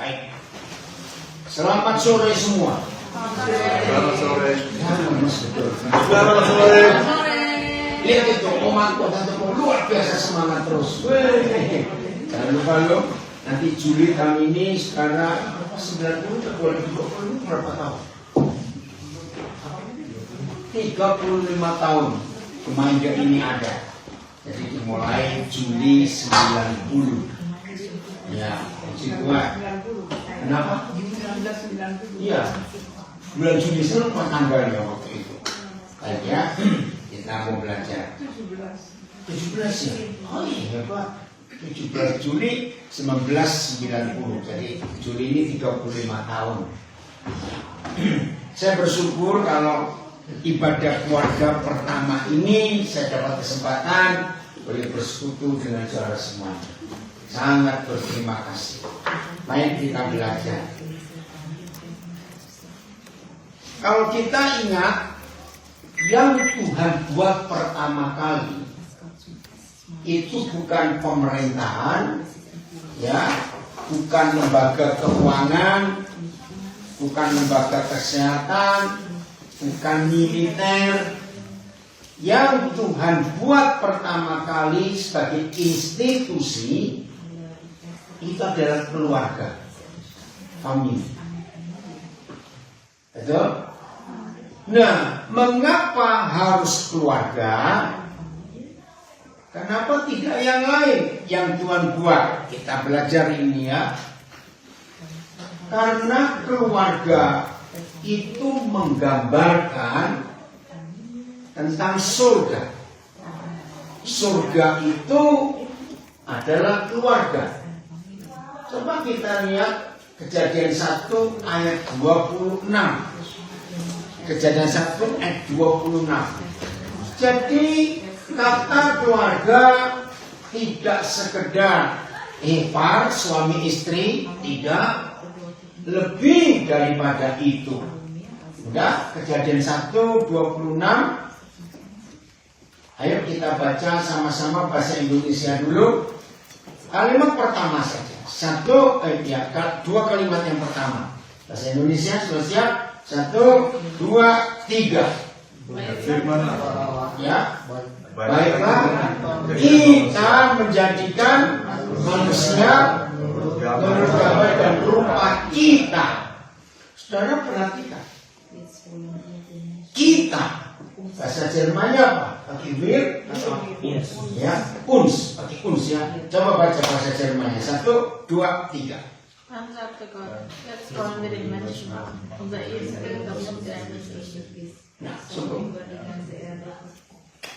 Baik. Selamat sore semua. Selamat sore. Selamat sore. Lihat itu, omanku luar biasa semangat terus. Jangan lupa lo, nanti Juli tahun ini sekarang 90 ke 2020 berapa tahun? 35 tahun Kemanja ini ada. Jadi dimulai Juli 90. Ya, Cikuat. Kenapa? 1990. Iya. Bulan Juli itu tanggalnya waktu itu. Kayaknya kita mau belajar. 17 ya? Oh iya Pak. 17 Juli 1990. Jadi Juli ini 35 tahun. Saya bersyukur kalau ibadah keluarga pertama ini saya dapat kesempatan boleh bersekutu dengan saudara semua. Sangat berterima kasih. Mari kita belajar. Kalau kita ingat yang Tuhan buat pertama kali itu bukan pemerintahan, ya, bukan lembaga keuangan, bukan lembaga kesehatan, bukan militer. Yang Tuhan buat pertama kali sebagai institusi itu adalah keluarga, famili. Betul? Nah, mengapa harus keluarga? Kenapa tidak yang lain yang Tuhan buat? Kita belajar ini ya. Karena keluarga itu menggambarkan tentang surga. Surga itu adalah keluarga. Coba kita lihat Kejadian 1 ayat 26. Kejadian 1 ayat 26. Jadi kata keluarga tidak sekedar ipar suami istri, tidak, lebih daripada itu. Enggak, Kejadian 1:26. Ayo kita baca sama-sama bahasa Indonesia dulu. Kalimat pertama saja. Dua kalimat yang pertama. Bahasa Indonesia sudah siap? 1, 2, 3. Ya, baiklah. Kita menjadikan manusia menurut gambar dan rupa kita. Saudara perhatikan. Kita. Bahasa Jermannya apa? Pakai wir atau ya, uns, pakai uns ya. Coba baca bahasa Jermannya. 1, 2, 3. Dann sagte Gott, jetzt wollen wir den Menschen machen, unser Ebenbild auf unser Ähnliches. Nah, cukup.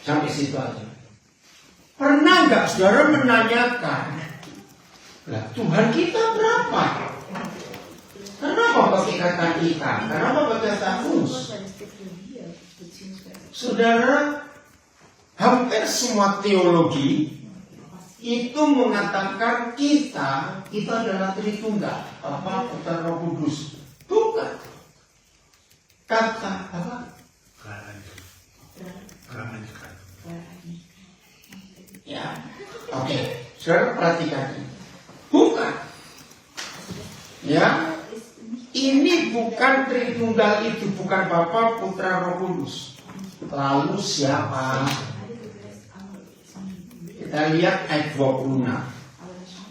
Sampai situ aja. Pernah nggak saudara menanyakan, lah Tuhan kita berapa? Kenapa pakai kata kita? Kenapa pakai kata uns? Saudara, hampir semua teologi itu mengatakan kita adalah Tritunggal, Bapa, Putra, Roh Kudus. Bukan. Kata apa? Ya, oke. Saudara perhatikan ini. Bukan. Ya, ini bukan Tritunggal itu, bukan Bapa, Putra, Roh Kudus. Lalu siapa? Kita lihat ayat 26.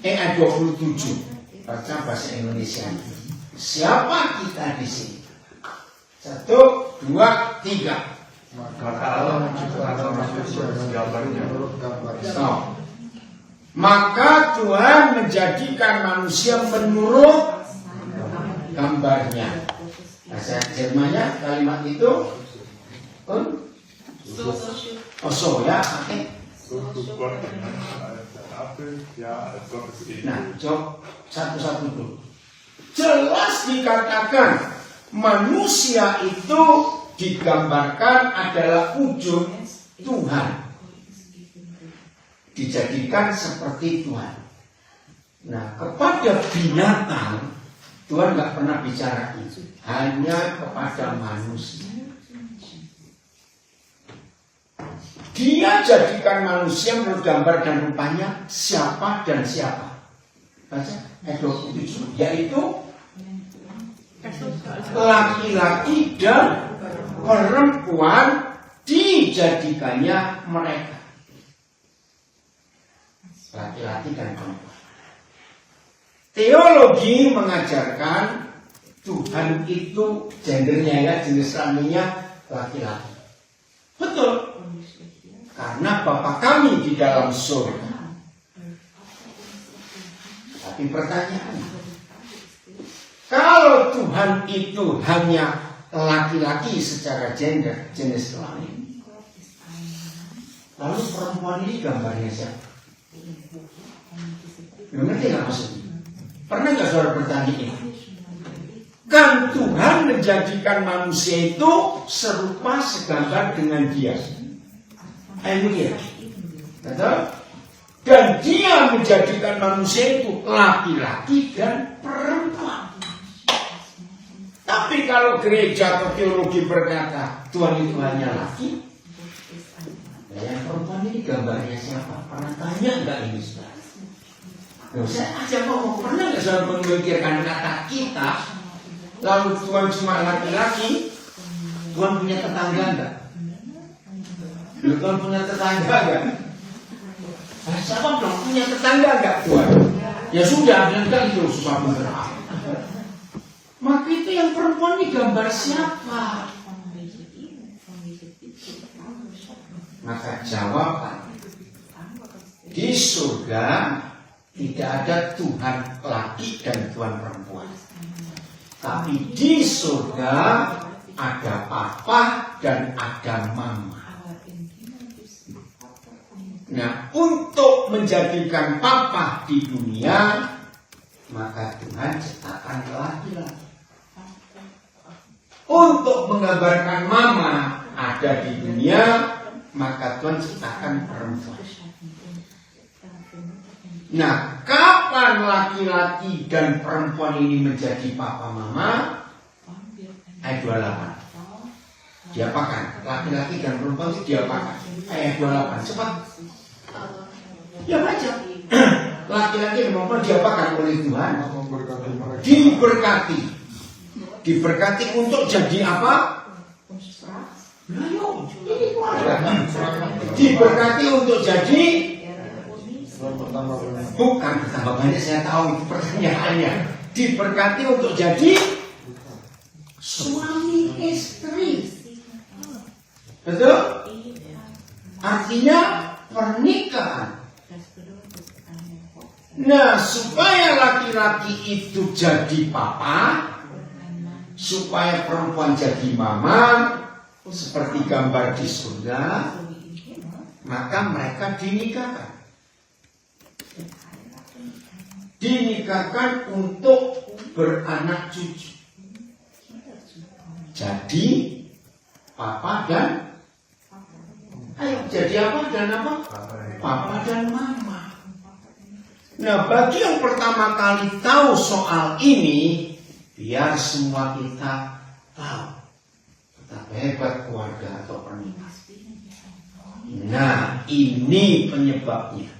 Ayat 27. Baca bahasa Indonesia. Siapa kita di sini? 1, 2, 3. Maka Allah menciptakan manusia gambarnya. Maka Tuhan menjadikan manusia menurut gambarnya. Bahasa Jermannya kalimat itu so ya, oke. Nah, jawab satu-satu dulu. Jelas dikatakan manusia itu digambarkan adalah wujud Tuhan, dijadikan seperti Tuhan. Nah, kepada binatang Tuhan nggak pernah bicara itu, hanya kepada manusia. Dia jadikan manusia menurut gambar dan rupanya siapa dan siapa. Baca ayat 27, yaitu laki-laki dan perempuan dijadikannya mereka. Laki-laki dan perempuan. Teologi mengajarkan Tuhan itu gendernya ya, jenis kelaminnya laki-laki. Betul. Karena Bapa kami di dalam surga. Tapi pertanyaannya, kalau Tuhan itu hanya laki-laki secara gender, jenis kelamin, lalu perempuan ini gambarnya siapa? Ngerti nggak maksudnya? Pernah nggak saudara bertanya ini? Kan Tuhan menjadikan manusia itu serupa segambar dengan Dia. Ayo dia, betul? Dan Dia menjadikan manusia itu laki-laki dan perempuan. Tapi kalau gereja atau teologi berkata Tuhan itu hanya laki, yang perempuan ini gambarnya siapa? Pernah tanya nggak ini? Saya aja ngomong, pernah nggak saya memikirkan kata kita? Lalu Tuhan cuma laki-laki, Tuhan punya tetangga enggak? Tuhan punya tetangga enggak? Siapa bilang punya tetangga enggak Tuhan? Ya sudah, enggak itu susah beneran. Maka itu yang perempuan ini gambar siapa? Maka jawaban di surga tidak ada Tuhan laki dan Tuhan perempuan. Tapi di surga ada papa dan ada mama. Nah, untuk menjadikan papa di dunia, maka Tuhan ciptakan laki-laki. Untuk menggambarkan mama ada di dunia, maka Tuhan ciptakan perempuan. Nah, kapan laki-laki dan perempuan ini menjadi papa mama? Ayat 28. Diapakan? Laki-laki dan perempuan itu diapakan? Ayat 28. Cepat. Ya baca. Laki-laki dan perempuan diapakan oleh Tuhan? Diberkati. Diberkati untuk jadi apa? Diberkati untuk jadi bukan betapa banyak saya tahu itu pertanyaannya. Diberkati untuk jadi suami istri. Betul? Artinya pernikahan. Nah, supaya laki-laki itu jadi papa, supaya perempuan jadi mama, seperti gambar di surga, maka mereka dinikahkan. Dinikahkan untuk beranak cucu. Jadi papa dan jadi apa dan apa? Papa dan mama. Nah, bagi yang pertama kali tahu soal ini, biar semua kita tahu betapa hebat keluarga atau pernikahan. Nah, ini penyebabnya.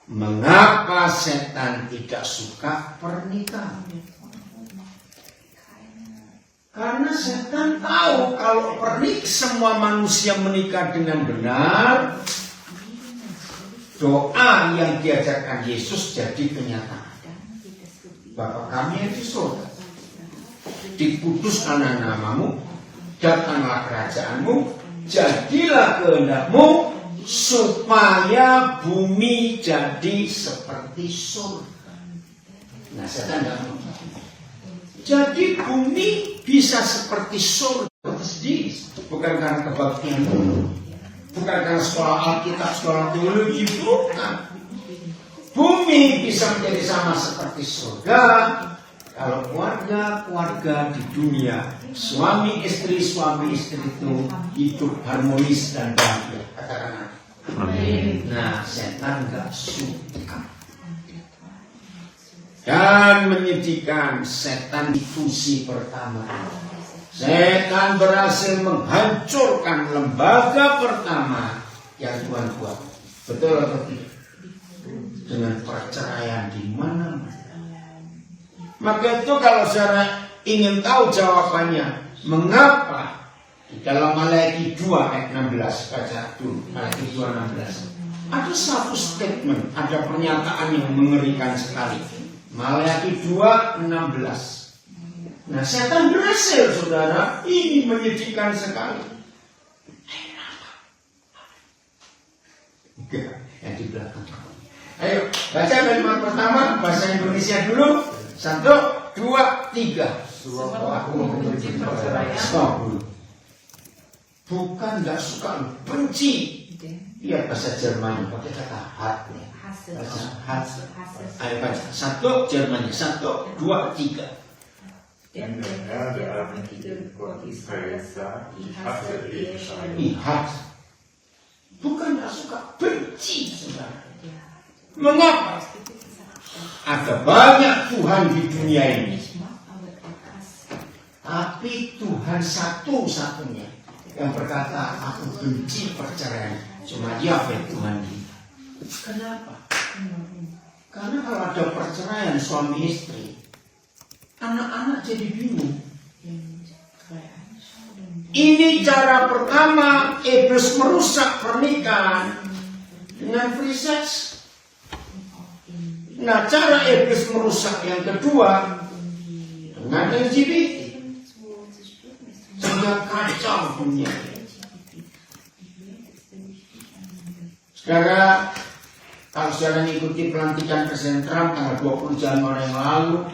Mengapa setan tidak suka pernikahan? Karena setan tahu kalau semua manusia menikah dengan benar, doa yang diajarkan Yesus jadi kenyataan. Bapa kami yang di surga, dikuduskanlah namamu, datanglah kerajaanmu, jadilah kehendakmu, supaya bumi jadi seperti surga. Nah, setan tidak mau. Jadi bumi bisa seperti surga sendiri, bukan karena kebaktian, bukan karena sekolah Alkitab, sekolah teologi, bukan. Bumi bisa menjadi sama seperti surga kalau keluarga di dunia, suami istri itu hidup harmonis dan bahagia. Katakan amin. Nah, setan nggak suka. Dan menyedihkan, setan di fungsi pertama. Setan berhasil menghancurkan lembaga pertama yang Tuhan buat. Betul atau tidak? dengan perceraian di mana-mana. Maka itu kalau saudara ingin tahu jawabannya, mengapa di dalam Maleakhi 2 ayat 16, baca dulu Maleakhi 2:16. Ada satu statement, ada pernyataan yang mengerikan sekali. Maleakhi 2:16. Nah, setan berhasil, saudara. Ini menyedihkan sekali. Oke, yang di belakang. Ayo, baca kalimat pertama, bahasa Indonesia dulu. 1, 2, 3. Sebab aku membenci perceraian. Stop dulu. Bukan nggak suka, benci. Lihat bahasa Jerman pakai kata hart. Baca hart. Ayo baca. 1 Jermannya. 1, 2, 3. Denn der Herr, der allmächtige Gott Israels sagt, ich hasse Ehescheidung. Lihat. Bukan nggak suka, benci, saudara. Mengapa? Ada banyak Tuhan di dunia ini, tapi Tuhan satu-satunya yang berkata, aku benci perceraian. Cuma Yahweh Tuhan kita. Kenapa? Karena kalau ada perceraian suami istri, anak-anak jadi bingung. Ini cara pertama iblis merusak pernikahan dengan free sex. Nah, cara iblis merusak yang kedua dengan LGBT. Sehingga kacau dunia. Saudara, kalau saudara mengikuti pelantikan Presiden Trump tanggal 20 Januari yang lalu,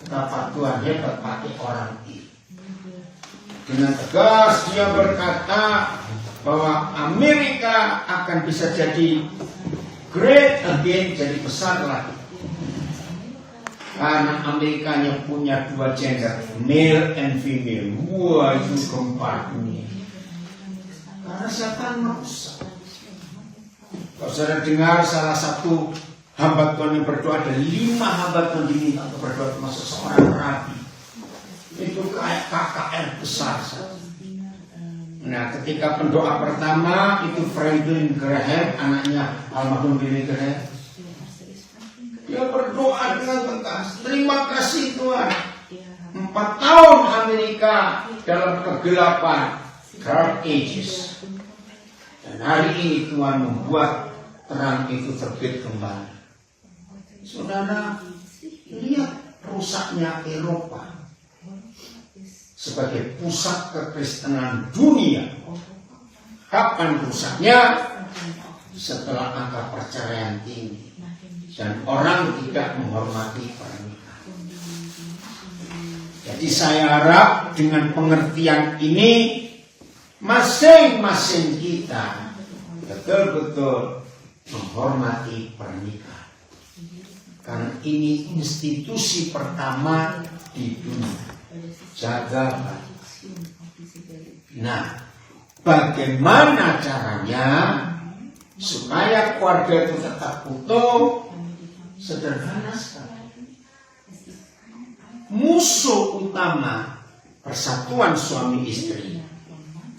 betapa Tuhan hebat pakai orang itu. Dengan tegas dia berkata bahwa Amerika akan bisa jadi great again, jadi besar lagi. Karena Amerikanya punya 2 gender, male and female. Wah, itu keempat dunia. Karena setan merusak. Kalau saudara dengar salah satu hamba Tuhan yang berdoa, ada 5 hamba Tuhan diminta untuk berdoa, termasuk seorang rabi. Itu kayak KKR besar. Nah, ketika pendoa pertama itu Franklin Graham, anaknya almarhum Billy Graham, dia berdoa dengan tegas, terima kasih Tuhan, 4 tahun Amerika dalam kegelapan, Dark Ages, dan hari ini Tuhan membuat terang itu terbit kembali. Saudara, lihat rusaknya Eropa sebagai pusat kekristenan dunia. Kapan rusaknya? Setelah angka perceraian tinggi dan orang tidak menghormati pernikahan. Jadi saya harap dengan pengertian ini masing-masing kita betul-betul menghormati pernikahan. Karena ini institusi pertama di dunia. Jaga baik. Nah, bagaimana caranya supaya keluarga itu tetap utuh? Sederhana sekali. Musuh utama persatuan suami istri,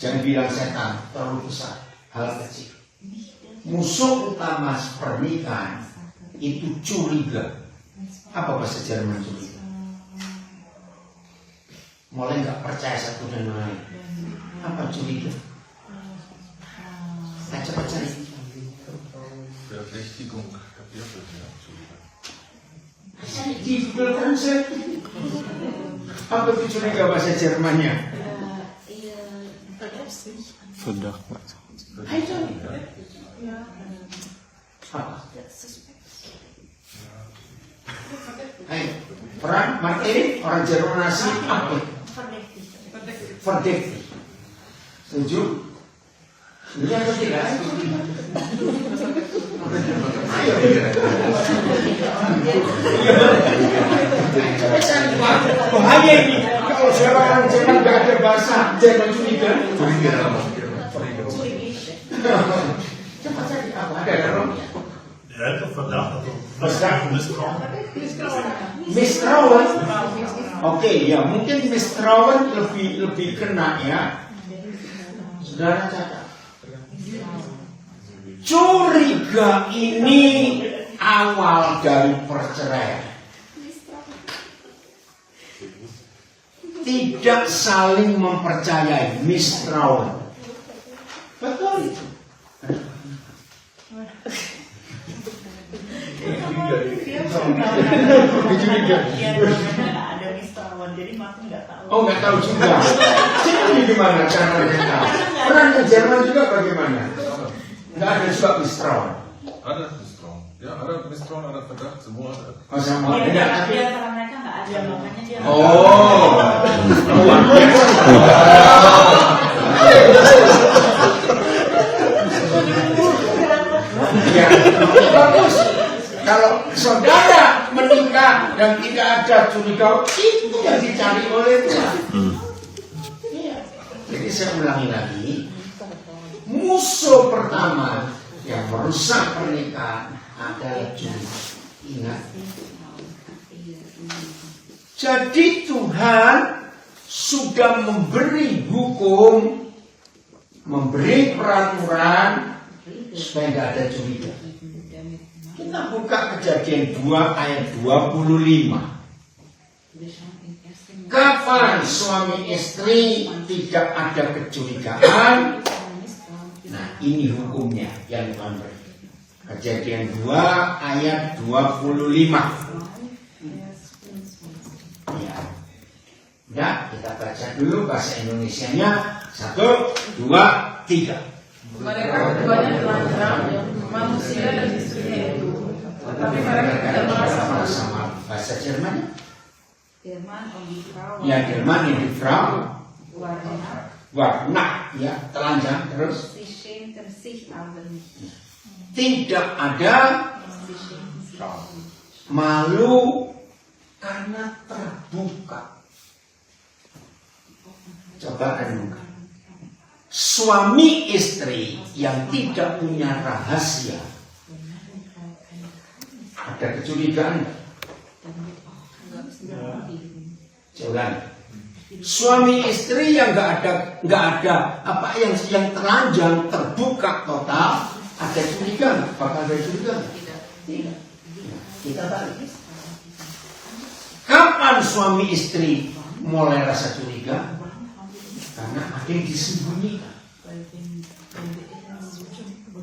jangan bilang setan, terlalu besar, hal kecil. Musuh utama pernikahan itu curiga. Apa bahasa Jerman curiga? Mulai nggak percaya satu dan lain. Apa curiga? Nah, cepat cari. Di Google Translate. Apa itu curiga bahasa Jermannya? Verdacht. Apa? Hai, orang Martin, orang Jerman asli apa? Verdächtig. Setuju? Setuju atau tidak? Ayo. Bahaya ini. Kalau siapa orang Jerman nggak ada bahasa Jerman curiga. Cepat cari apa? Ada kan? Er heeft toch verdacht dat er Misstrauen. Oke, ya mungkin misstrauen lebih kena ya. Saudara catat. Curiga ini awal dari perceraian. Tidak saling mempercayai, mistrawan. Betul itu. Ada mistrawan, jadi makin nggak tahu. Oh, nggak tahu juga. Jadi gimana caranya tahu? Orang di Jerman juga bagaimana? Nggak ada juga mistrawan. Ada Misstrauen. Ya, ada Misstrauen, ada Verdacht, semua ada. Oh, sama. Di Tidak, antara tapi mereka nggak ada, makanya dia. oh, luar biasa. Ya, bagus. Kalau saudara menikah dan tidak ada curiga, itu yang dicari oleh Tuhan. Iya. Jadi saya ulangi lagi, musuh pertama yang merusak pernikahan adalah curiga. Ingat. Jadi Tuhan sudah memberi hukum, memberi peraturan supaya tidak ada curiga. Kita buka Kejadian 2 ayat 25. Kapan suami istri tidak ada kecurigaan? Nah, ini hukumnya yang Tuhan beri. Kejadian 2 ayat 25. Ya. Udah, kita baca dulu bahasa Indonesianya. 1, 2, 3. Mereka keduanya telanjang, manusia dan istrinya itu. Tetapi mereka tidak merasa sama bahasa Jerman. Jerman und die Frau. Ya, Jerman ini Frau. Warna. Warna, ya, telanjang terus. Sie schämten sich aber nicht. Tidak ada Sie schämten sich aber nicht. malu karena terbuka. Coba renungkan. Suami istri yang tidak punya rahasia, ada kecurigaan. Jangan. Suami istri yang nggak ada apa yang telanjang terbuka total, ada curiga, bakal ada curiga. Tidak. Kita balik. Kapan suami istri mulai rasa curiga? Karena ada yang disembunyikan.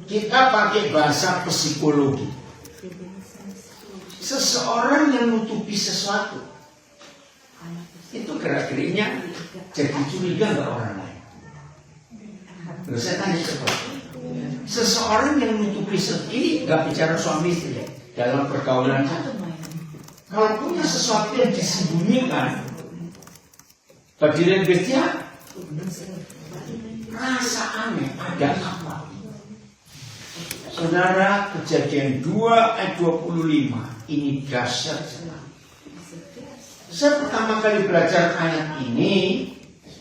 Kita pakai bahasa psikologi. Seseorang yang menutupi sesuatu, itu gerak-geriknya jadi curiga nggak orang lain. Terus saya tanya seperti seseorang yang menutupi sesuatu, ini nggak bicara suami istri dalam pergaulan saja. Kalau punya sesuatu yang disembunyikan, bagi dia rasa aneh, ada apa? Saudara, Kejadian 2 ayat 25 ini dahsyat sekali. Saya pertama kali belajar ayat ini,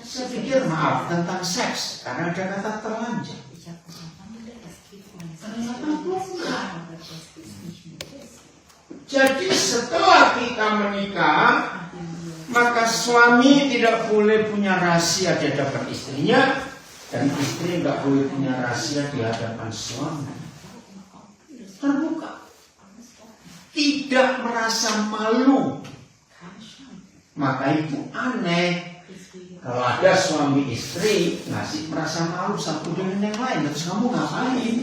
saya pikir maaf tentang seks karena ada kata telanjang. Ternyata bukan. Jadi setelah kita menikah, maka suami tidak boleh punya rahasia di hadapan istrinya, dan istri tidak boleh punya rahasia di hadapan suami. Terbuka, tidak merasa malu. Maka itu aneh kalau ada suami istri ngasih merasa malu satu dengan yang lain. Terus kamu ngapain?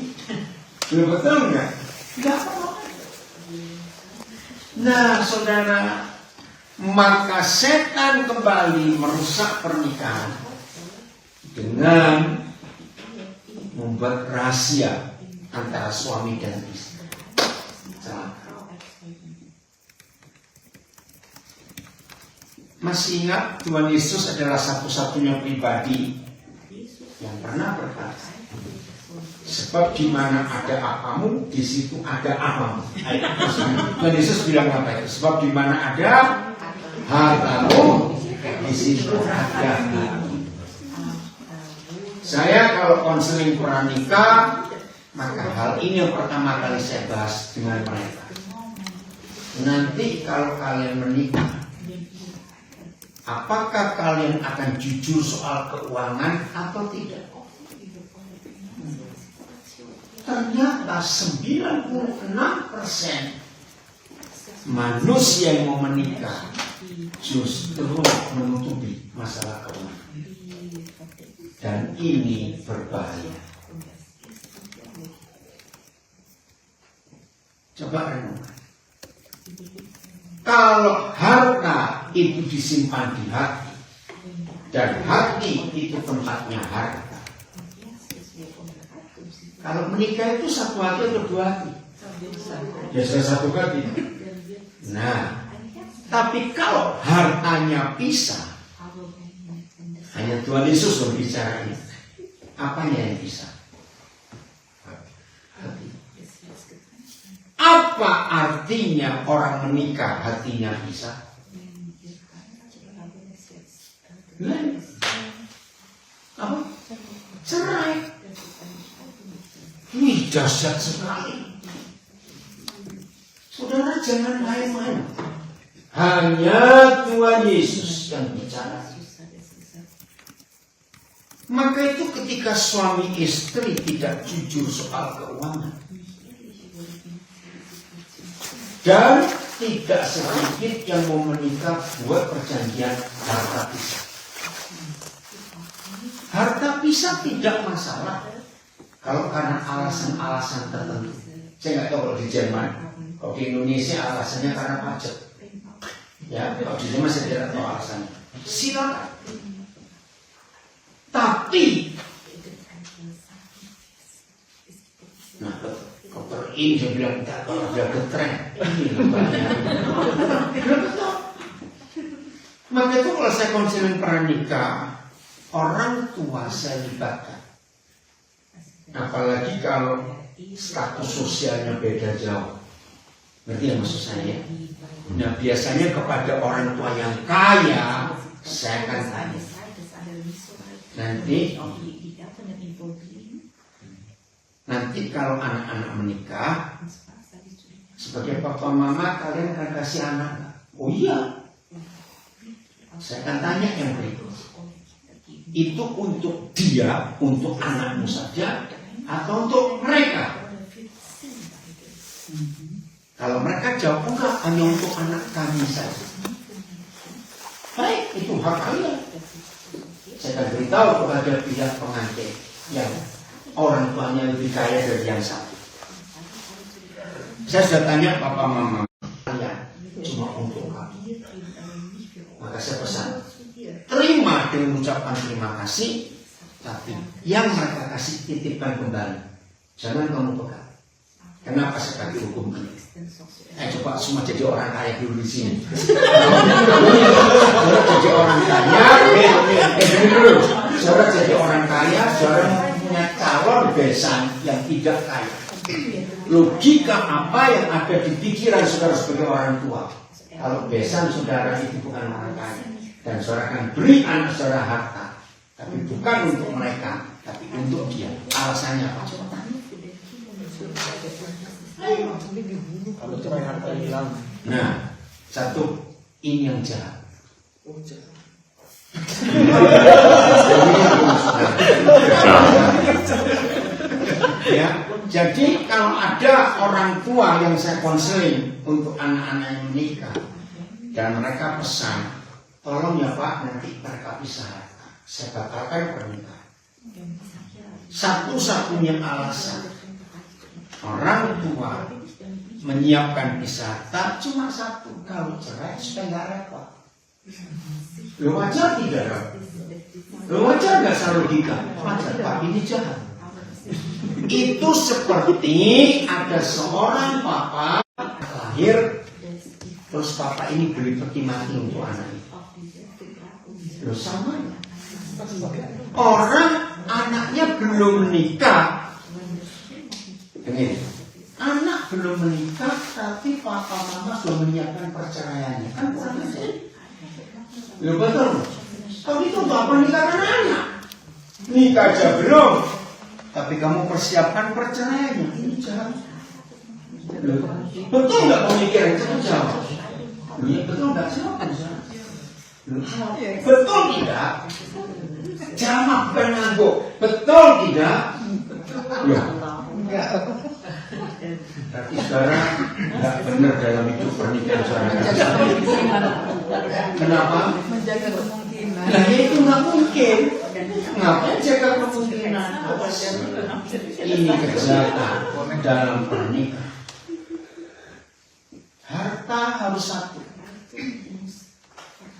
Betul nggak? Nggak apa-apa. Nah, saudara, maka setan kembali merusak pernikahan dengan membuat rahasia antara suami dan istri. Masih ingat Tuhan Yesus adalah satu-satunya pribadi yang pernah berkata, sebab di mana ada apamu, di situ ada amamu. Tuhan Yesus bilang apa itu? Sebab di mana ada hartamu, di situ ada hatimu. Saya kalau konseling pranikah, maka hal ini yang pertama kali saya bahas dengan mereka. Nanti kalau kalian menikah, apakah kalian akan jujur soal keuangan atau tidak? ternyata 96% manusia yang mau menikah justru menutupi masalah keuangan. Dan ini berbahaya. Coba renungkan. Kalau harta itu disimpan di hati, dan hati itu tempatnya harta. Kalau menikah itu satu hati atau dua hati? Biasanya satu hati. Nah, tapi kalau hartanya pisah, hanya Tuhan Yesus berbicara ini. Apanya yang pisah? Hati. Apa artinya orang menikah hatinya pisah? Apa? Cerai. Wih, dahsyat sekali. Saudara jangan main-main. Hanya Tuhan Yesus yang bicara. Maka itu ketika suami istri tidak jujur soal keuangan, dan tidak sedikit yang mau menikah buat perjanjian harta pisah. Harta pisah tidak masalah kalau karena alasan-alasan tertentu. Saya nggak tahu kalau di Jerman, kalau di Indonesia alasannya karena pajak. Ya, kalau di Jerman saya tidak tahu alasannya. Silakan. Tapi, nah, dokter ini dia bilang tidak tahu dia getren. Maka itu kalau saya konseling pernikah, orang tua saya libatkan. Apalagi kalau status sosialnya beda jauh. Ngerti ya maksud saya? Nah biasanya kepada orang tua yang kaya, saya akan tanya. Nanti kalau anak-anak menikah, sebagai papa mama kalian akan kasih anak gak? Oh iya. Saya akan tanya yang berikut. Itu untuk dia, untuk anakmu saja, atau untuk mereka? Kalau mereka jawab enggak, hanya untuk anak kami saja. Baik, itu hak kalian. Saya akan beritahu kepada pihak pengantin yang orang tuanya lebih kaya dari yang satu. Saya sudah tanya papa mama kalian cuma untuk kami. Maka saya pesan, terima dengan ucapan terima kasih, tapi yang mereka kasih titipkan kembali. Jangan kamu pegang. Kenapa saya kasih hukum ini? Coba semua jadi orang kaya dulu di sini. Saudara jadi orang kaya, saudara jadi orang kaya, saudara punya calon besan yang tidak kaya. Logika apa yang ada di pikiran saudara sebagai orang tua? Kalau besan saudara itu bukan orang kaya, dan saudara akan beri anak saudara harta, tapi bukan untuk mereka, tapi untuk dia. Alasannya apa? Kalau cerai harta hilang. Nah, satu ini yang jahat. Ya, jadi kalau ada orang tua yang saya konseling untuk anak-anak yang menikah dan mereka pesan, tolong ya Pak, nanti mereka pisah harta, saya batalkan pernikahan. Satu-satunya alasan orang tua menyiapkan pisah harta cuma satu, kalau cerai supaya nggak repot. Lo wajar tidak? Lo wajar nggak salah logika? Wajar Pak, ini jahat. Itu seperti ada seorang papa lahir, terus papa ini beli peti mati untuk anak itu. Lo sama ya? Orang anaknya belum menikah. Ini anak belum menikah, tapi papa mama sudah menyiapkan perceraiannya. Kan kurang aja. Ya betul. Tapi itu untuk apa nikahkan anak? Nikah aja belum, tapi kamu persiapkan perceraiannya. Ini jahat. Betul nggak pemikiran? Cepat jawab. Betul nggak? Silakan. Betul tidak? Jawab penangguh. Betul tidak? Ya. Tapi sekarang nggak benar dalam hidup pernikahan saudara. Kenapa? Menjaga kemungkinan. Nah itu nggak mungkin. Ngapain jaga kemungkinan? Ini kejahatan dalam pernikahan. Harta harus satu.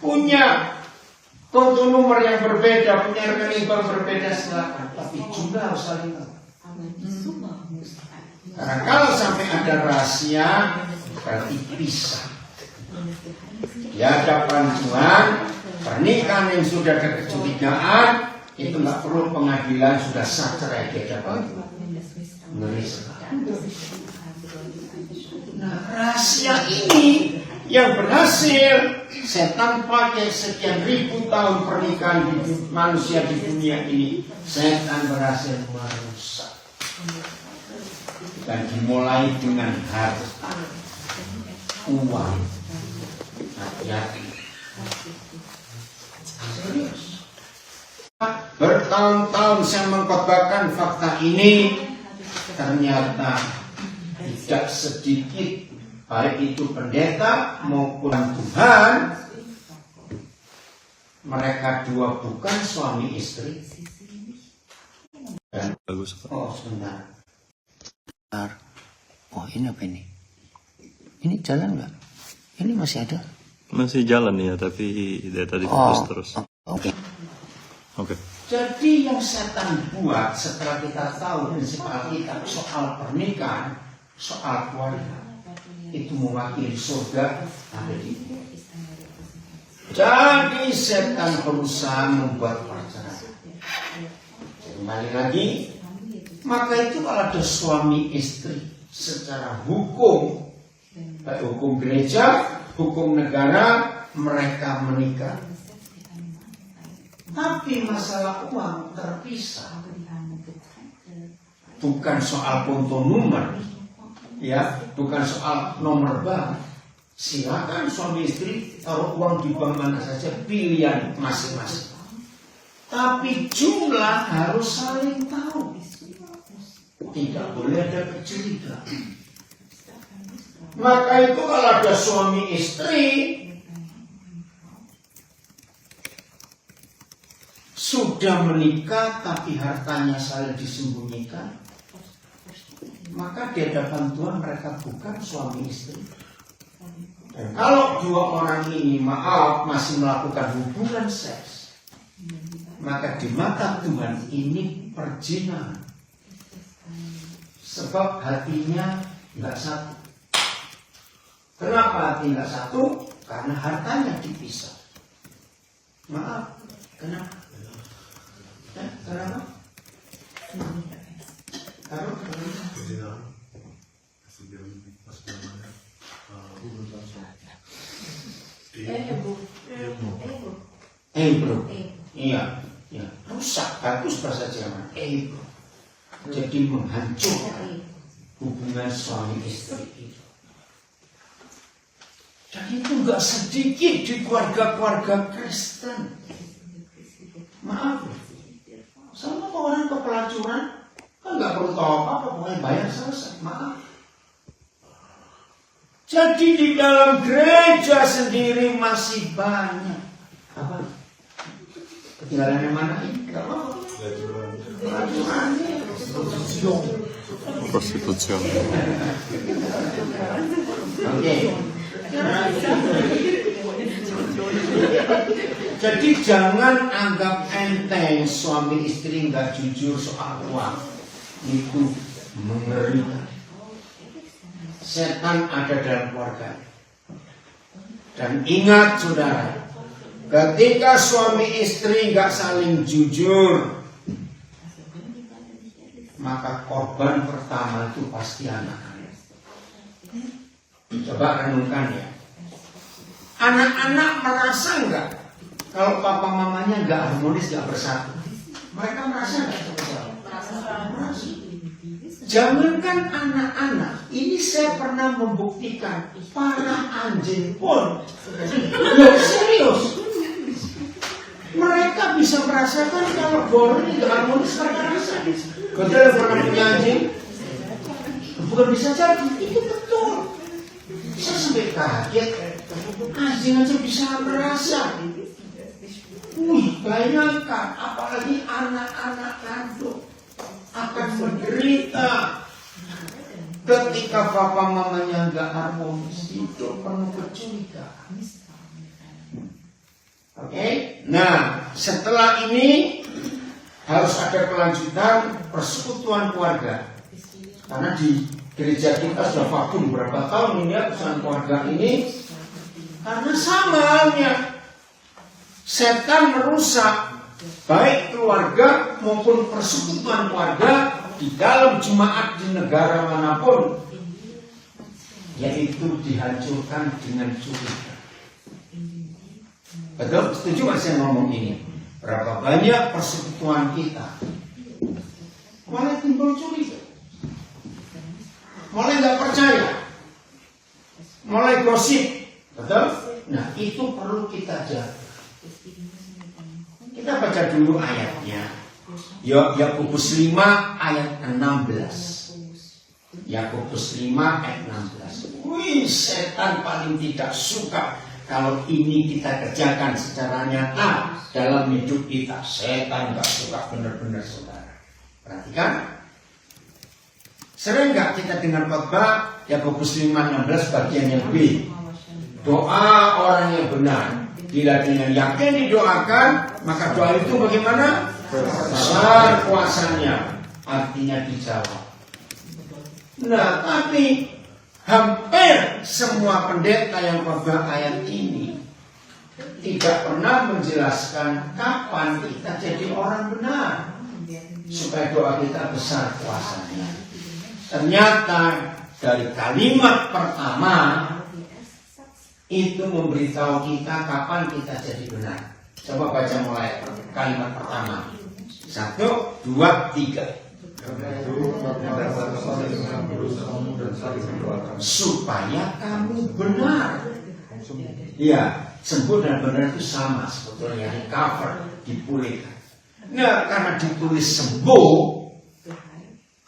Punya konto nomor yang berbeda, punya rekening bank berbeda silakan. Tapi jumlah harus saling tahu. Karena kalau sampai ada rahasia, berarti pisah. Di hadapan Tuhan, pernikahan yang sudah ada kecurigaan, itu nggak perlu pengadilan, sudah sah cerai di hadapan Tuhan. Ngeri sekali. Nah, rahasia ini yang berhasil setan pakai sekian ribu tahun pernikahan manusia di dunia ini, setan berhasil merusak. Dan dimulai dengan harta, uang, hati-hati. Serius. Bertahun-tahun saya mengkhotbahkan fakta ini, ternyata tidak sedikit baik itu pendeta maupun Tuhan, mereka dua bukan suami istri. Bagus. Oh sebentar. Oh ini apa ini? Ini jalan nggak? Ini masih ada? Masih jalan ya, tapi dari tadi terus. Oke. Oke. Jadi yang setan buat setelah kita tahu prinsip Alkitab soal pernikahan, soal keluarga, itu mewakili surga ada di bumi. Jadi setan berusaha membuat perceraian. Kembali lagi, maka itu kalau ada suami istri secara hukum, baik hukum gereja, hukum negara, mereka menikah. Tapi masalah uang terpisah. Bukan soal konto nomor, ya, bukan soal nomor bank. Silakan suami istri taruh uang di bank mana saja, pilihan masing-masing. Tapi jumlah harus saling tahu. Tidak boleh ada kecurigaan. Maka itu kalau ada suami istri sudah menikah tapi hartanya saling disembunyikan, maka di hadapan Tuhan mereka bukan suami istri. Dan kalau dua orang ini masih melakukan hubungan seks, maka di mata Tuhan ini perzinahan. Sebab hatinya nggak satu. Kenapa hati nggak satu? Karena hartanya dipisah. Maaf, kenapa? Kenapa? Ego. Iya, ya. Rusak, bagus bahasa Jerman. Ego. Jadi menghancurkan hubungan suami istri itu. Dan itu nggak sedikit di keluarga-keluarga Kristen. Maaf, sama orang ke pelacuran kan nggak perlu tahu apa-apa, pokoknya bayar selesai. Maaf. Jadi di dalam gereja sendiri masih banyak apa? Ketinggalan yang mana ini? Gak apa-apa. Prostitusi. Oke. Jadi jangan anggap enteng suami istri nggak jujur soal uang. Itu mengerikan. Setan ada dalam keluarga. Dan ingat saudara, ketika suami istri nggak saling jujur, maka korban pertama itu pasti anak-anak. Coba renungkan ya. Anak-anak merasa nggak kalau papa mamanya nggak harmonis, nggak bersatu? Mereka merasa nggak bersatu? Merasa. Jangankan anak-anak, ini saya pernah membuktikan para anjing pun, loh serius, mereka bisa merasakan kalau borong ini nggak harmonis, mereka rasa. Betul pernah punya anjing? Bukan bisa jadi, itu betul. Saya sampai kaget. Anjing aja bisa merasa. Wih, bayangkan, apalagi anak-anak kandung akan menderita ketika papa mamanya nggak harmonis. Itu penuh kecurigaan. Oke, nah setelah ini harus ada kelanjutan persekutuan keluarga. Karena di gereja kita sudah vakum berapa tahun ini ya persekutuan keluarga ini. Karena sama halnya setan merusak baik keluarga maupun persekutuan keluarga di dalam jemaat di negara manapun, yaitu dihancurkan dengan curiga. Betul? Setuju nggak saya ngomong ini? Berapa banyak persekutuan kita mulai timbul curiga, mulai nggak percaya, mulai gosip. Betul? Nah, itu perlu kita jaga. Kita baca dulu ayatnya. Yakobus 5 ayat 16. Yakobus 5 ayat 16. Wih, setan paling tidak suka kalau ini kita kerjakan secara nyata dalam hidup kita. Setan gak suka benar-benar, saudara. Perhatikan. Sering gak kita dengar khotbah Yakobus 5:16 bagian yang B? Doa orang yang benar, bila dengan yakin didoakan, maka doa itu bagaimana? Besar kuasanya, artinya dijawab. Nah, tapi hampir semua pendeta yang khotbah ayat ini tidak pernah menjelaskan kapan kita jadi orang benar supaya doa kita besar kuasanya. Ternyata dari kalimat pertama itu memberitahu kita kapan kita jadi benar. Coba baca mulai kalimat pertama. 1, 2, 3. Supaya kamu benar. Ya, sembuh dan benar itu sama sebetulnya, di cover, dipulihkan. Nah, karena ditulis sembuh,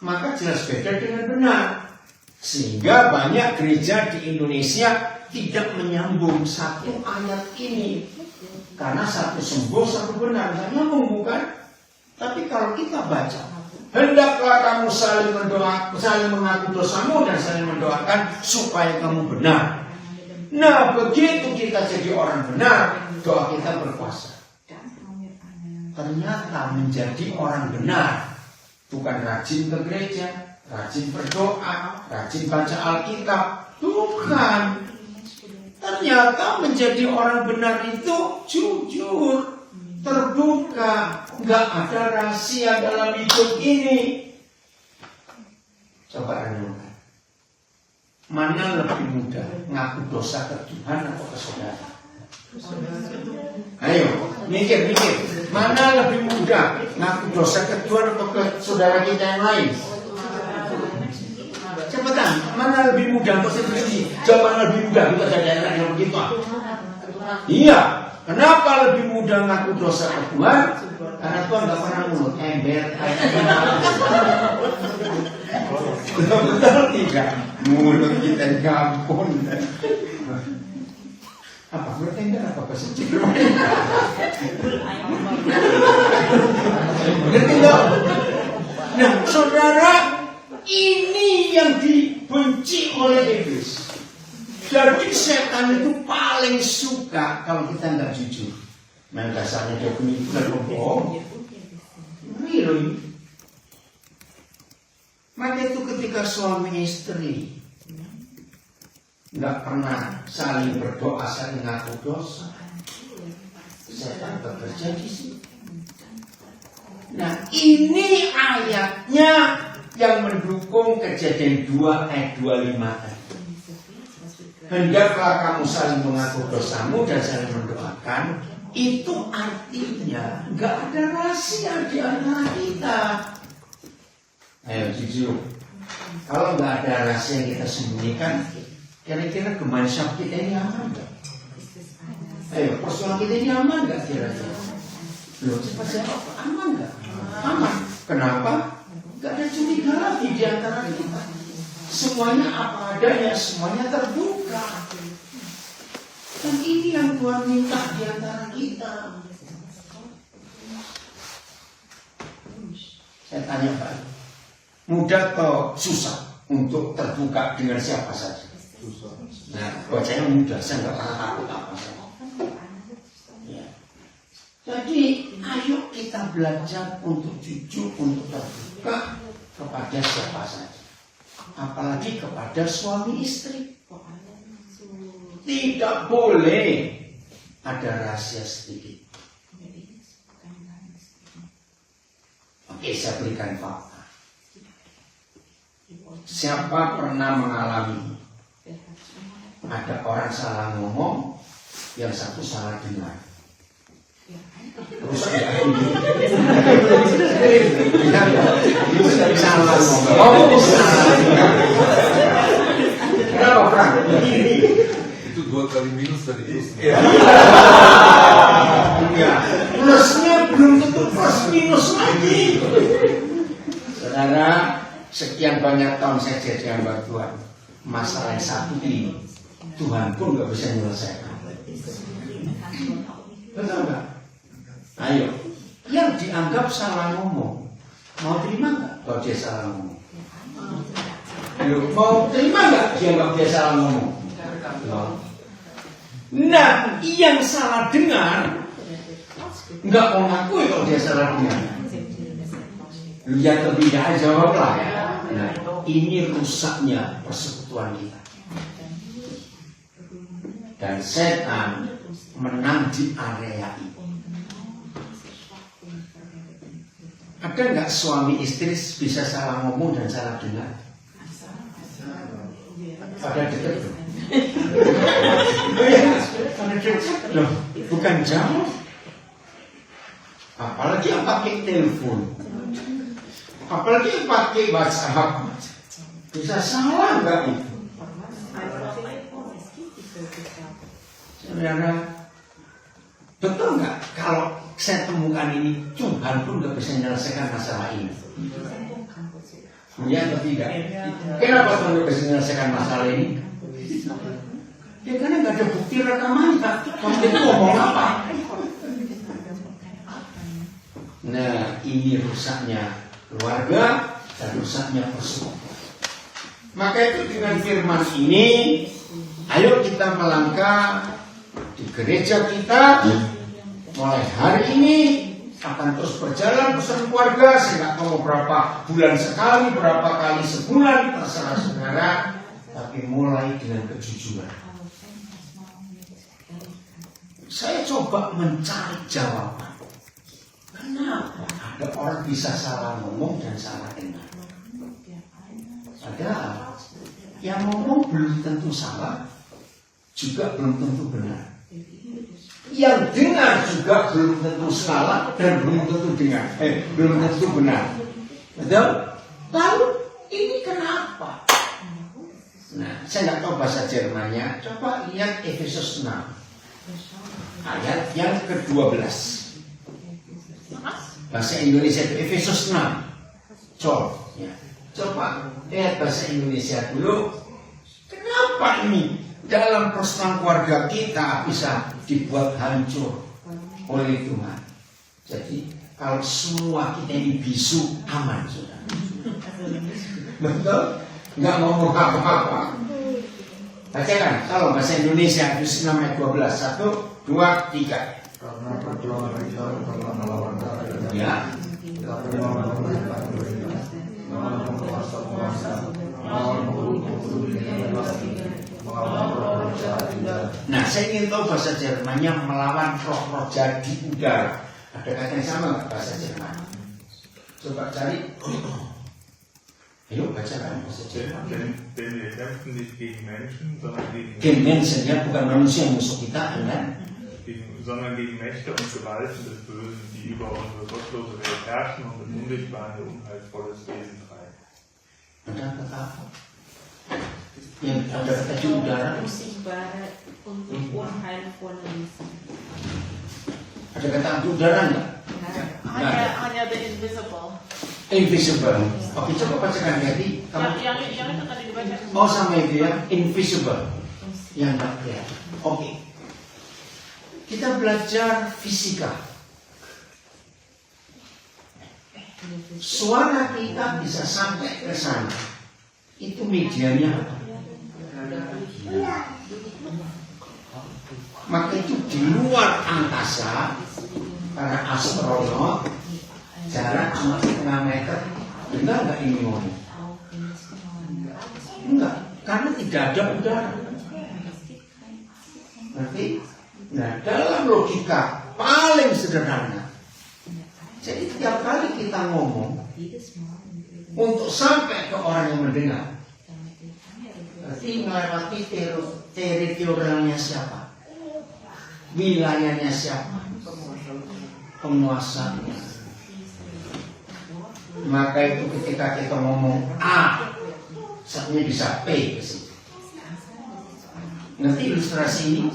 maka jelas beda dengan benar. Sehingga banyak gereja di Indonesia tidak menyambung satu ayat ini. Karena satu sembuh, satu benar. Tidak nyambung, bukan? Tapi kalau kita baca, hendaklah kamu saling mendoakan, saling mengaku dosamu dan saling mendoakan supaya kamu benar. Nah, begitu kita jadi orang benar, doa kita berkuasa. Ternyata menjadi orang benar bukan rajin ke gereja, rajin berdoa, rajin baca Alkitab. Bukan. Ternyata menjadi orang benar itu jujur, terbuka, nggak ada rahasia dalam hidup ini. Coba renungkan, mana lebih mudah ngaku dosa ke Tuhan atau ke saudara? Ayo, mikir. Mana lebih mudah ngaku dosa ke Tuhan atau ke saudara kita yang lain? Cepetan, mana lebih mudah untuk sendiri? Jawaban lebih mudah kita jadi anak yang begitu. Iya, kenapa lebih mudah ngaku dosa ke Tuhan? Karena Tuhan nggak pernah mulut ember. Betul tidak? Mulut kita gampang. Apa bertengkar apa kesencik? Ngerti dong? Nah, saudara, ini yang dibenci oleh iblis. Jadi setan itu paling suka kalau kita nggak jujur. Nah, dasarnya dia penipu dan pembohong. Really? Maka itu ketika suami istri nggak pernah saling berdoa, saling ngaku dosa, setan bekerja di situ. Nah, ini ayatnya yang mendukung Kejadian 2 ayat 25. Hendaklah kamu saling mengaku dosamu dan saling mendoakan. Itu artinya nggak ada rahasia di antara kita. Ayo jujur, kalau nggak ada rahasia yang kita sembunyikan, kira-kira kemanusiaan kita ini aman nggak? Ayo, persoalan kita ini aman nggak kira-kira? Loh, cepat jawab, aman nggak? Aman. Kenapa? Gak ada curiga lagi di antara kita. Semuanya apa adanya, semuanya terbuka. Dan ini yang Tuhan minta di antara kita. Saya tanya Pak, mudah atau susah untuk terbuka dengan siapa saja? Nah, buat saya mudah, saya nggak pernah takut apa saja. Ya. Jadi, ayo kita belajar untuk jujur, untuk terbuka kepada siapa saja. Apalagi kepada suami istri. Tidak boleh ada rahasia sedikit. Oke, saya berikan fakta. Siapa pernah mengalami ada orang salah ngomong, yang satu salah dengar? Terus salah ngomong, salah dengar. Kenapa, Frank? Itu 2 kali minus dari plus. Ya. Plusnya belum tentu plus minus lagi. Saudara, sekian banyak tahun saya jadi hamba Tuhan, masalah yang satu ini Tuhan pun nggak bisa menyelesaikan. Betul nggak? Ayo, yang dianggap salah ngomong, mau terima nggak kalau dia salah ngomong? Ayo, mau terima nggak dianggap dia salah ngomong? Nah, yang salah dengar nggak mau ngakui kalau dia salah dengar. Lihat atau tidak, jawablah ya. Nah, ini rusaknya persekutuan kita. Dan setan menang di area ini. Ada nggak suami istri bisa salah ngomong dan salah dengar? Pada dekat tuh. Pada dekat loh, bukan jauh. Apalagi yang pakai telepon, apalagi yang pakai WhatsApp, bisa salah nggak itu? Saudara, betul nggak kalau saya temukan ini Tuhan pun nggak bisa menyelesaikan masalah ini? Ya atau tidak? Kenapa Tuhan nggak bisa menyelesaikan masalah ini? Ya karena nggak ada bukti rekaman, kamu itu ngomong apa? Nah, ini rusaknya keluarga dan rusaknya persekutuan. Maka itu dengan firman ini, ayo kita melangkah di gereja kita. Mulai hari ini akan terus berjalan bersama keluarga. Saya nggak tahu berapa bulan sekali, berapa kali sebulan, terserah saudara. Tapi mulai dengan kejujuran. Saya coba mencari jawaban. Kenapa ada orang bisa salah ngomong dan salah dengar? Padahal yang ngomong belum tentu salah, juga belum tentu benar. Yang dengar juga belum tentu salah dan belum tentu belum tentu benar. Betul? Lalu ini kenapa? Nah, saya nggak tahu bahasa Jermannya. Coba lihat Efesus 6 ayat yang ke-12. Bahasa Indonesia itu Efesus 6. Ya. Coba lihat bahasa Indonesia dulu. Kenapa ini dalam persoalan keluarga kita bisa dibuat hancur oleh Tuhan? Jadi kalau semua kita ini bisu, aman sudah. Betul? Nggak ngomong apa-apa. Bacakan kalau bahasa Indonesia Efesus 6 ayat 12. 1, 2, 3. Karena perjuangan kita bukanlah melawan darah dan daging, Ya. tetapi melawan penguasa, melawan musuh-musuh yang melawan roh-roh jahat di udara. Nah, saya ingin tahu bahasa Jermannya melawan roh-roh jahat di udara. Ada kata yang sama nggak bahasa Jerman? Coba cari. Ayo bacakan bahasa Jerman. Denn wir kämpfen nicht gegen Menschen, sondern Gegen Menschen, ya, bukan manusia yang musuh kita, kan? sondern gegen Mächte und Gewalten des Bösen, die über unsere gottlose Welt herrschen und im Unsichtbaren ihr unheilvolles Wesen treiben. Ada kata apa? Yang ada kata di udara. Unsichtbare und unheilvolle Wesen. Ada kata di udara nggak? Hanya the invisible. Invisible. Oke, coba bacakan Yati. Yang itu tadi dibaca. Oh, sama itu ya, invisible. Yang tak kelihatan. Oke. Kita belajar fisika. Suara kita bisa sampai ke sana. Itu medianya apa? Maka itu di luar angkasa, para astronot, jarak cuma 5 meter. Benar nggak ini ngomong? Enggak, karena tidak ada udara. Berarti, nah dalam logika paling sederhana, jadi tiap kali kita ngomong, untuk sampai ke orang yang mendengar, berarti melewati teritorialnya siapa? Wilayahnya siapa? Penguasanya. Maka itu ketika kita ngomong A, saatnya bisa P ke situ. Nanti ilustrasi ini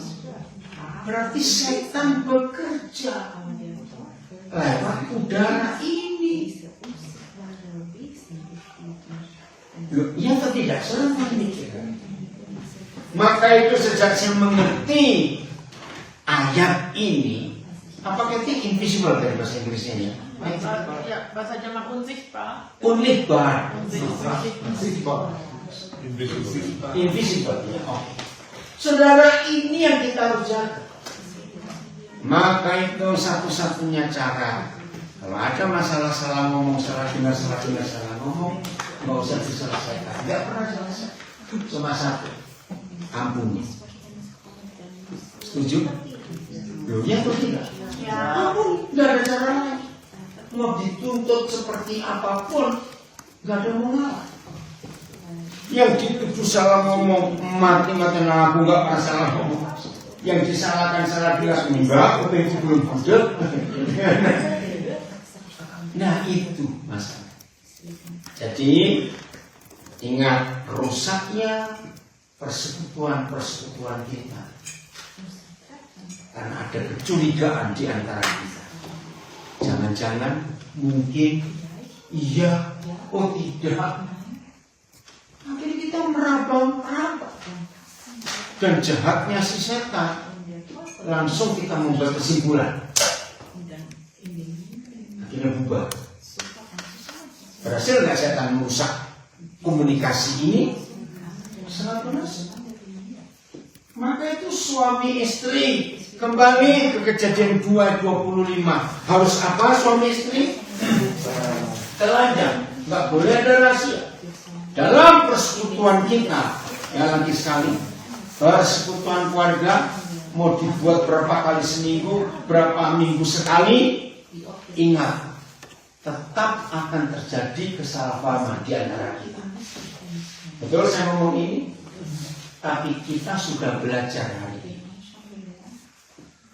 berarti setan bekerja lewat udara ini. Iya atau tidak? Saya memikirkan. Maka itu sejak saya mengerti ayat ini, apakah itu invisible dari bahasa Inggrisnya ya? Ya, bahasa Jerman unsichtbar. Unsichtbar. Invisible. Ya. Oh. Saudara, ini yang kita harus jaga. Maka itu satu-satunya cara. Kalau ada masalah salah ngomong, salah dengar, salah ngomong, nggak usah diselesaikan. Nggak pernah selesai. Cuma satu, ampuni. Setuju? Ya atau tidak? Ya. Ampun, nggak ada cara lain. Mau dituntut seperti apapun, nggak ada mau ngalah. Yang dituduh salah ngomong, mati-matian aku nggak pernah salah ngomong. Yang disalahkan salah bilas, enggak, itu belum budek. Nah itu masalah. Jadi ingat rusaknya persekutuan kita karena ada kecurigaan di antara kita. Jangan-jangan mungkin iya, oh tidak. Akhirnya kita meraba-raba. Dan jahatnya si setan, langsung kita membuat kesimpulan. Akhirnya bubar. Berhasil nggak setan merusak komunikasi ini? Sangat berhasil. Maka itu suami istri kembali ke kejadian 2:25. Harus apa suami istri? Teladan. Nggak boleh ada rahasia. Dalam persekutuan kita, ya lagi sekali, persekutuan keluarga mau dibuat berapa kali seminggu, berapa minggu sekali, ingat, tetap akan terjadi kesalahpahaman di antara kita. Betul saya ngomong ini? Tapi kita sudah belajar hari ini.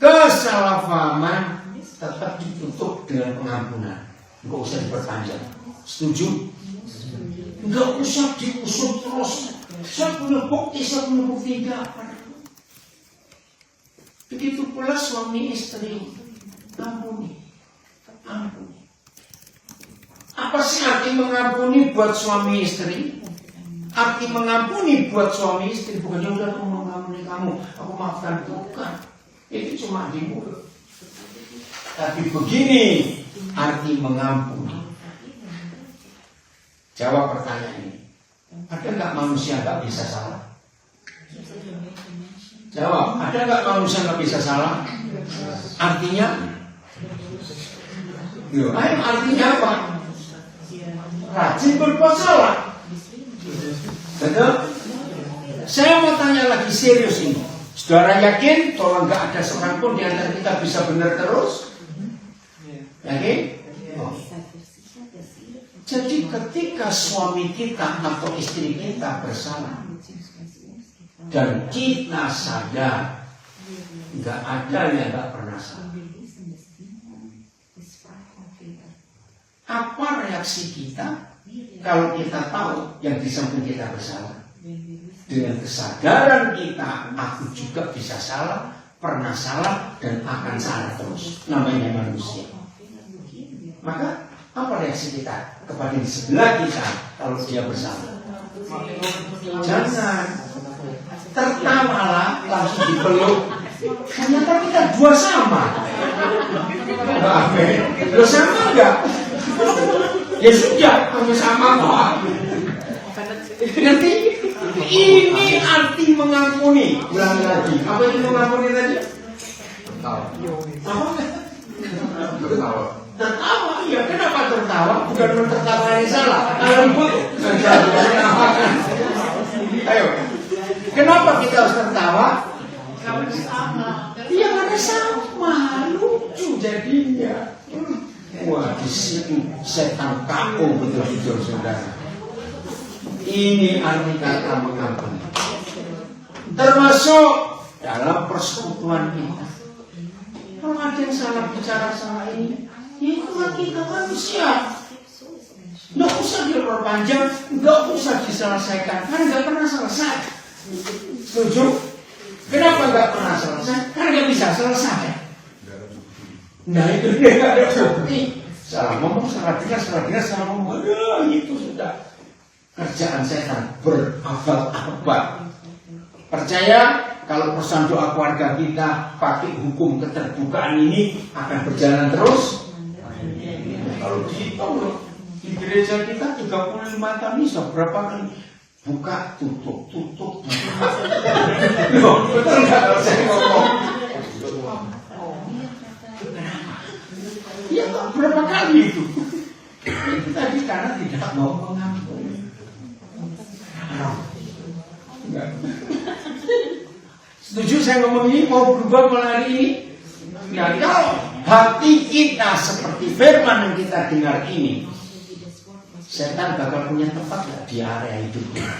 Kesalahpahaman tetap ditutup dengan pengampunan. Nggak usah diperpanjang. Setuju? Nggak usah diusut terus. Saya punya bukti, enggak. Begitu pula suami istri. Ampuni. Apa sih arti mengampuni buat suami istri? Arti mengampuni buat suami istri bukannya udah aku mengampuni kamu, aku maafkan, bukan. Itu cuma di mulut. Tapi begini arti mengampuni. Jawab pertanyaan ini. Ada nggak manusia nggak bisa salah? Jawab. Ada nggak manusia nggak bisa salah? Artinya? Artinya apa? Rajin berbuat salah. Betul? Saya mau tanya lagi serius ini. Saudara yakin kalau nggak ada seorang pun di antara kita bisa benar terus? Yakin? Oh. Jadi ketika suami kita atau istri kita bersalah dan kita sadar nggak ada yang nggak pernah salah, apa reaksi kita kalau kita tahu yang di samping kita bersalah? Dengan kesadaran kita, aku juga bisa salah, pernah salah dan akan salah terus. Namanya manusia. Maka Apa reaksi kita kepada di sebelah kita kalau dia bersama? Jangan tertawalah langsung dipeluk. Ternyata kita dua sama. Lo sama enggak? Ya sudah, kamu sama kok. Nanti ini arti mengampuni. Ulang lagi. Apa itu mengampuni tadi? Tertawa. Tertawa. Tertawa, iya. Kenapa tertawa? Bukan tertawa yang salah. Ayo. Kenapa kita harus tertawa? Iya, karena sama. Lucu jadinya. Wah, di situ setan kaku betul-betul, saudara. Ini arti kata mengampuni. Termasuk dalam persekutuan kita. Kalau ada yang salah bicara sama ini, ya itu kita manusia. Nggak usah diperpanjang, nggak usah diselesaikan. Karena nggak pernah selesai. Setuju? Kenapa nggak pernah selesai? Karena nggak bisa selesai. Nah itu dia nggak ada bukti. Salah ngomong, salah dengar, salah ngomong. Itu sudah kerjaan setan berabad-abad. Percaya kalau pesan doa keluarga kita pakai hukum keterbukaan ini akan berjalan terus. Kalau dihitung di gereja kita 35 tahun ini sudah berapa kali buka tutup buka. Betul nggak kalau saya ngomong? Ya berapa kali itu? Itu tadi karena tidak mau mengampuni. Setuju saya ngomong ini mau berubah mulai hari ini? Ya, kalau hati kita seperti firman yang kita dengar ini, setan bakal punya tempat nggak di area hidup kita?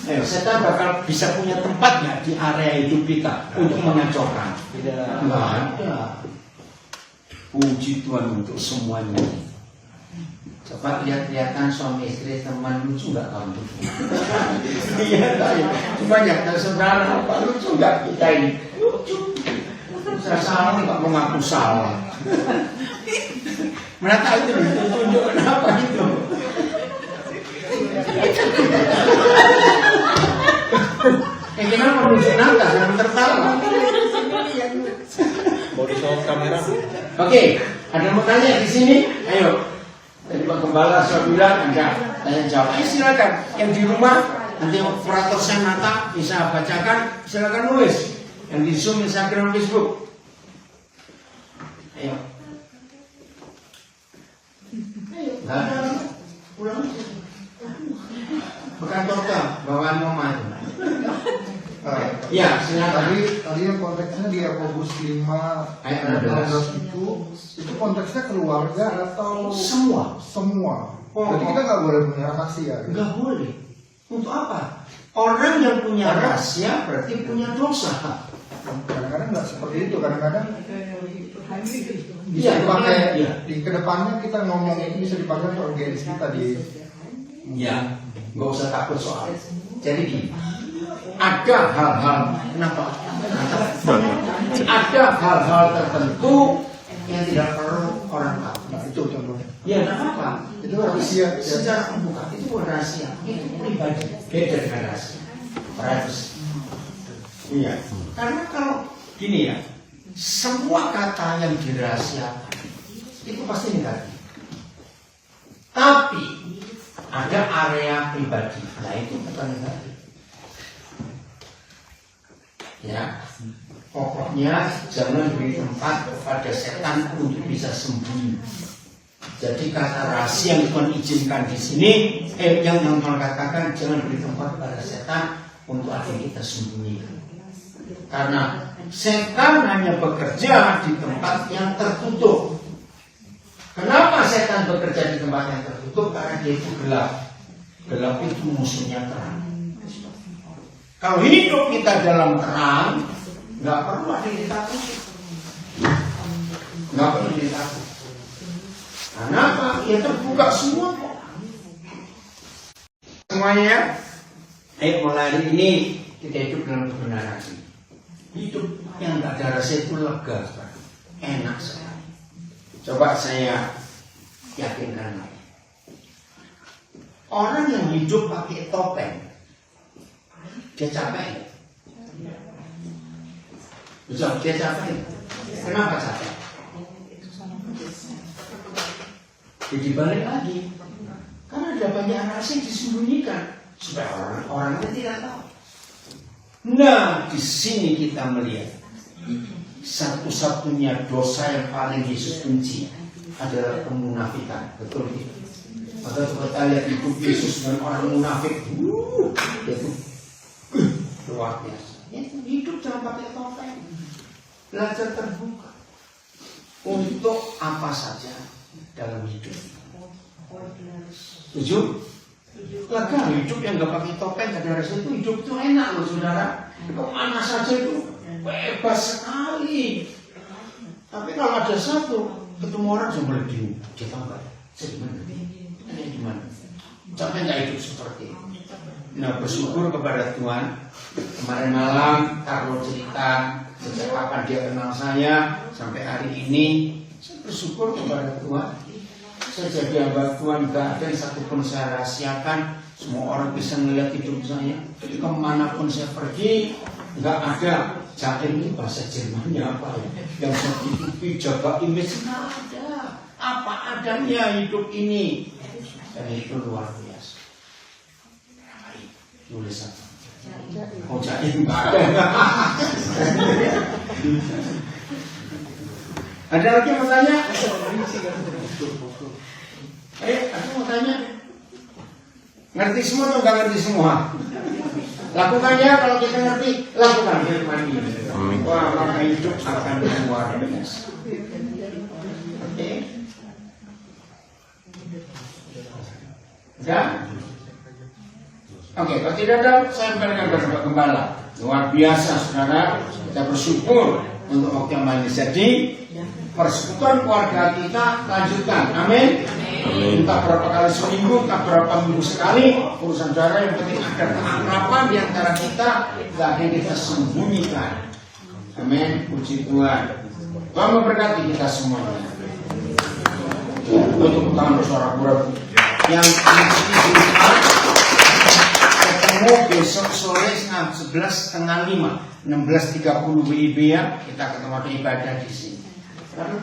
Ayo, setan bakal bisa punya tempat nggak di area hidup kita untuk mengacaukan? Nggak ada. Puji Tuhan untuk semuanya. Coba lihat-lihatan suami istri teman lucu nggak kamu? Iya, cuma ya saudara apa lucu nggak kita ini? Lucu. Saya salah nggak mengaku salah. Mana tahu itu tunjukkan apa itu? Kenapa menunjuk nafas dan tertawa? Mau disawat kamera? Oke, ada yang mau tanya di sini? Ayo. Tadi Pak Gembala sudah bilang enggak. Tanya jawab. Silakan. Yang di rumah nanti operator Senata bisa bacakan. Silakan nulis. Yang di Zoom, Instagram, Facebook. Ayo. Ayo. Pulang. Bukan total. Bawaan mama itu. Ya, silakan. Tadi yang konteksnya di Yakobus 5 ayat 16 itu konteksnya keluarga atau Semua. Jadi kita nggak boleh punya rahasia. Nggak boleh. Untuk apa? Orang yang punya rahasia berarti punya dosa. Kadang-kadang nggak seperti itu. Kadang-kadang bisa Iya, dipakai iya. di kedepannya kita ngomong itu bisa dipakai untuk organisasi kita di. Ya, nggak usah takut soal. Jadi gini. Ada hal-hal, kenapa? Ada hal-hal tertentu yang tidak perlu orang tahu. Nah, itu contohnya. Ya, tidak apa-apa. Itu rahasia. Secara terbuka, itu bukan rahasia. Itu pribadi. Beda dengan rahasia. Privacy. Iya. Karena kalau gini ya, semua kata yang dirahasiakan itu pasti negatif. Tapi ada area pribadi. Nah itu bukan negatif. Ya, pokoknya jangan beri tempat kepada setan untuk bisa sembunyi. Jadi kata rahasia yang Tuhan izinkan di sini, yang Tuhan katakan jangan beri tempat kepada setan untuk agar kita sembunyi. Karena setan hanya bekerja di tempat yang tertutup. Kenapa setan bekerja di tempat yang tertutup? Karena dia itu gelap. Gelap itu musuhnya terang. Kalau hidup kita dalam terang, nggak perlu ada yang ditakuti. Nggak perlu ditakuti. Karena apa? Ya terbuka semua kok. Semuanya, mulai hari ini kita hidup dalam kebenaran. Hidup yang nggak ada rasa itu lega, enak sekali. Coba saya yakinkan saya. Orang yang hidup pakai topeng, dia capek. Betul, dia capek. Kenapa capek? Jadi balik lagi, karena ada banyak rahasia yang disembunyikan supaya orang-orang tidak tahu. Nah, di sini kita melihat satu-satunya dosa yang paling Yesus benci adalah kemunafikan. Betul tidak? Maka kita lihat hidup Yesus dengan orang munafik, itu luar biasa. Hidup jangan pakai topeng, belajar terbuka untuk apa saja dalam hidup. Setuju? Lega hidup yang nggak pakai topeng, saudara, itu hidup itu enak loh, saudara. Kemana saja itu bebas sekali. Tapi kalau ada satu ketemu orang sambil bingung, dia tahu nggak? Saya di mana? Capek nggak hidup seperti itu? Nah, bersyukur kepada Tuhan. Kemarin malam Carlo cerita sejak kapan dia kenal saya sampai hari ini. Saya bersyukur kepada Tuhan. Saya jadi hamba Tuhan, gak ada yang satupun saya rahasiakan. Semua orang bisa melihat hidup saya. Kemanapun saya pergi, gak ada. Jadi ini bahasa Jermannya apa ya? Yang saya tutupi, jaga image, gak ada. Apa adanya hidup ini. Dan itu luar biasa. Tulisan. Oh, jadi gak ada. Ada lagi yang mau tanya? Aku mau tanya. Ngerti semua atau nggak ngerti semua? Lakukan ya, kalau kita ngerti, lakukan firman ini. Wah, maka hidup akan luar biasa. Oke. Udah? Oke, kalau tidak ada, saya berikan kepada Gembala. Luar biasa, saudara. Kita bersyukur untuk waktu yang manis. Jadi, persekutuan keluarga kita lanjutkan. Amin. Entah berapa kali seminggu, entah berapa minggu sekali, urusan saudara yang penting ada keakraban di antara kita, gak ada yang kita sembunyikan. Amin. Puji Tuhan. Tuhan memberkati kita semuanya. Untuk tangan bersuara pura yang ketemu besok sore jam 11:30, 16:30 WIB ya. Kita ketemu ibadah di sini. Karena